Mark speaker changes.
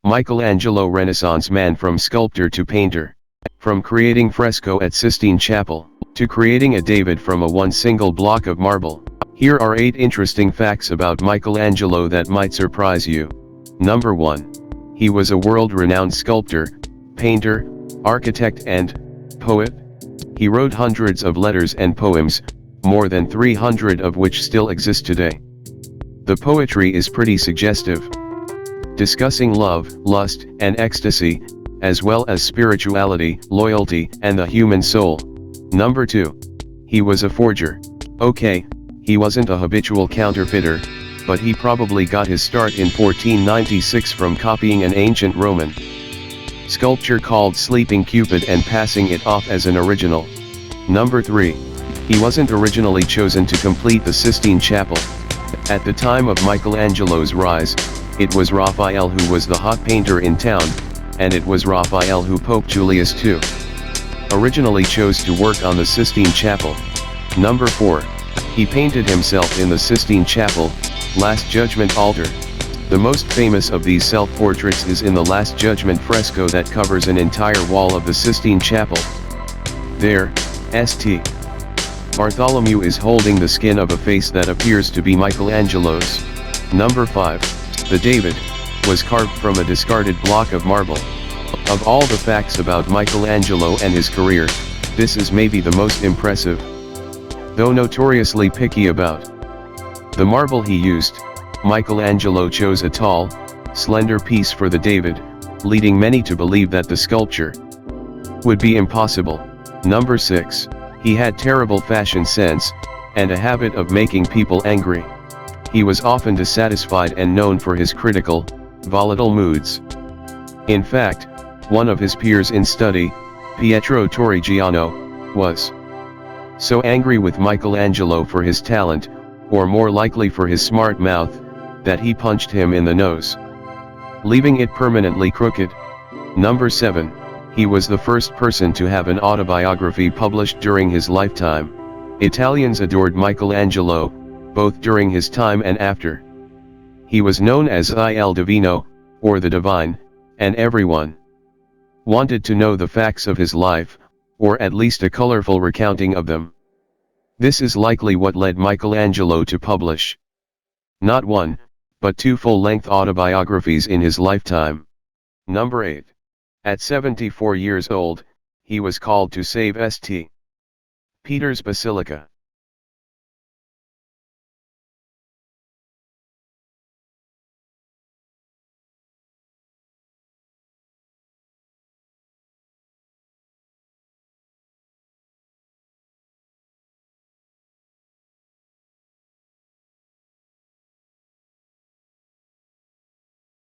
Speaker 1: Michelangelo Renaissance man from sculptor to painter. From creating fresco at Sistine Chapel, to creating a David from one single block of marble. Here are 8 interesting facts about Michelangelo that might surprise you. Number 1. He was a world-renowned sculptor, painter, architect and poet. He wrote hundreds of letters and poems, more than 300 of which still exist today. The poetry is pretty suggestive, discussing love, lust, and ecstasy, as well as spirituality, loyalty, and the human soul. Number 2. He was a forger. Okay, he wasn't a habitual counterfeiter, but he probably got his start in 1496 from copying an ancient Roman sculpture called Sleeping Cupid and passing it off as an original. Number 3. He wasn't originally chosen to complete the Sistine Chapel. At the time of Michelangelo's rise, it was Raphael who was the hot painter in town, and it was Raphael who Pope Julius II originally chose to work on the Sistine Chapel. Number 4. He painted himself in the Sistine Chapel, Last Judgment altar. The most famous of these self-portraits is in the Last Judgment fresco that covers an entire wall of the Sistine Chapel. There, St. Bartholomew is holding the skin of a face that appears to be Michelangelo's. Number 5. The David was carved from a discarded block of marble. Of all the facts about Michelangelo and his career, this is maybe the most impressive, though notoriously picky about the marble he used. Michelangelo chose a tall, slender piece for the David, leading many to believe that the sculpture would be impossible. Number 6. He had terrible fashion sense, and a habit of making people angry. He was often dissatisfied and known for his critical, volatile moods. In fact, one of his peers in study, Pietro Torrigiano, was so angry with Michelangelo for his talent, or more likely for his smart mouth, that he punched him in the nose, leaving it permanently crooked. Number 7. He was the first person to have an autobiography published during his lifetime. Italians adored Michelangelo, both during his time and after. He was known as Il Divino, or the Divine, and everyone wanted to know the facts of his life, or at least a colorful recounting of them. This is likely what led Michelangelo to publish not 1, but 2 full-length autobiographies in his lifetime. Number 8. At 74 years old, he was called to save St. Peter's Basilica.